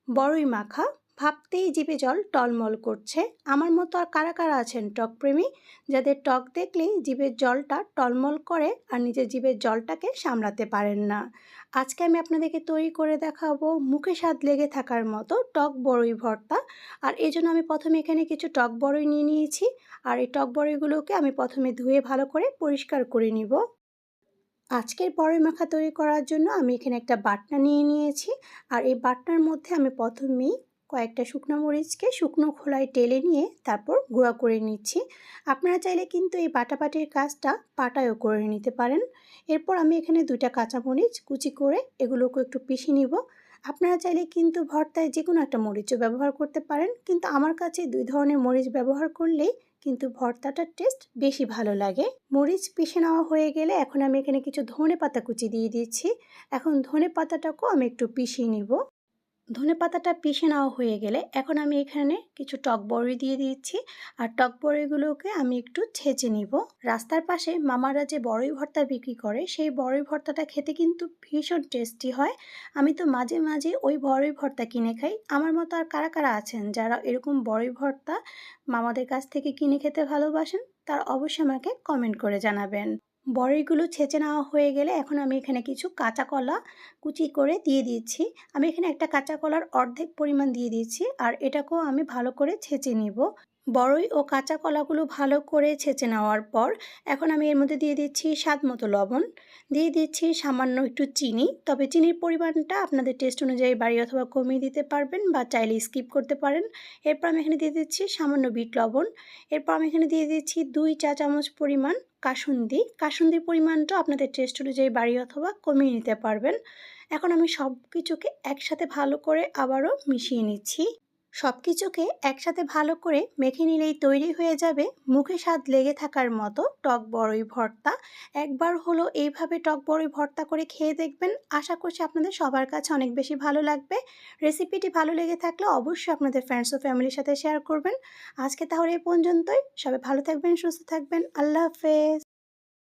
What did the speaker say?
বড়ই মাখা ভাবতেই জিভে জল টলমল করছে। আমার মতো আর কারা কারা আছেন টকপ্রেমী, যাদের টক দেখলেই জিভের জলটা টলমল করে আর নিজের জিভের জলটাকে সামলাতে পারেন না। আজকে আমি আপনাদেরকে তৈরি করে দেখাবো মুখে স্বাদ লেগে থাকার মতো টক বড়ই ভর্তা। আর এই জন্য আমি প্রথমে এখানে কিছু টক বড়ই নিয়ে নিয়েছি। আর এই টক বড়ইগুলোকে আমি প্রথমে ধুয়ে ভালো করে পরিষ্কার করে নিব। আজকের বড়ই মাখা তৈরি করার জন্য আমি এখানে একটা বাটনা নিয়ে নিয়েছি। আর এই বাটনার মধ্যে আমি প্রথমেই কয়েকটা শুকনো মরিচকে শুকনো খোলায় টেলে নিয়ে তারপর গুঁড়া করে নিচ্ছি। আপনারা চাইলে কিন্তু এই বাটাবাটির কাজটা পাটায়ও করে নিতে পারেন। এরপর আমি এখানে 2টা কাঁচামরিচ কুচি করে এগুলোকে একটু পিষে নিব। আপনারা চাইলে কিন্তু ভর্তায় যে কোনো একটা মরিচও ব্যবহার করতে পারেন, কিন্তু আমার কাছে 2 ধরনের মরিচ ব্যবহার করলেই কিন্তু ভর্তাটার টেস্ট বেশি ভালো লাগে। মরিচ পিষে নেওয়া হয়ে গেলে এখন আমি এখানে কিছু ধনেপাতা কুচি দিয়ে দিচ্ছি। এখন ধনেপাতাটাকেও আমি একটু পিষিয়ে নিব। ধনেপাতাটা পিষে নেওয়া হয়ে গেলে এখন আমি এখানে কিছু টক বড়ি দিয়ে দিচ্ছি। আর টক বড়িগুলোকে আমি একটু ছেঁচে নিব। রাস্তার পাশে মামারা যে বড়ই ভর্তা বিক্রি করে সেই বড়ই ভর্তাটা খেতে কিন্তু ভীষণ টেস্টি হয়। আমি তো মাঝে মাঝে ওই বড়ই ভর্তা কিনে খাই। আমার মতো আর কারা কারা আছেন যারা এরকম বড়ই ভর্তা মামাদের কাছ থেকে কিনে খেতে ভালোবাসেন, তার অবশ্যই আমাকে কমেন্ট করে জানাবেন। বড়িগুলো ছেঁচে নেওয়া হয়ে গেলে এখন আমি এখানে কিছু কাঁচা কলা কুচি করে দিয়ে দিচ্ছি। আমি এখানে একটা কাঁচা কলার অর্ধেক পরিমাণ দিয়ে দিচ্ছি। আর এটাকেও আমি ভালো করে ছেঁচে নিব। বড়ই ও কাঁচা কলাগুলো ভালো করে ছেঁচে নেওয়ার পর এখন আমি এর মধ্যে দিয়ে দিচ্ছি স্বাদ মতো লবণ, দিয়ে দিচ্ছি সামান্য একটু চিনি। তবে চিনির পরিমাণটা আপনাদের টেস্ট অনুযায়ী বাড়িয়ে অথবা কমিয়ে দিতে পারবেন বা চাইলে স্কিপ করতে পারেন। এরপর আমি এখানে দিয়ে দিচ্ছি সামান্য বিট লবণ। এরপর আমি এখানে দিয়ে দিচ্ছি 2 চা চামচ পরিমাণ কাসুন্দি। কাসুন্দির পরিমাণটা আপনাদের টেস্ট অনুযায়ী বাড়িয়ে অথবা কমিয়ে নিতে পারবেন। এখন আমি সব কিছুকে একসাথে ভালো করে আবারও মিশিয়ে নিচ্ছি। সব কিছুকে একসাথে ভালো করে মেখে নিলেই তৈরি হয়ে যাবে মুখে স্বাদ লেগে থাকার মতো টক বড়ই ভর্তা। একবার হলো এইভাবে টক বড়ই ভর্তা করে খেয়ে দেখবেন, আশা করছি আপনাদের সবার কাছে অনেক বেশি ভালো লাগবে। রেসিপিটি ভালো লেগে থাকলে অবশ্যই আপনাদের ফ্রেন্ডস ও ফ্যামিলির সাথে শেয়ার করবেন। আজকে তাহলে এই পর্যন্তই। সবাই ভালো থাকবেন, সুস্থ থাকবেন। আল্লাহ হাফেজ।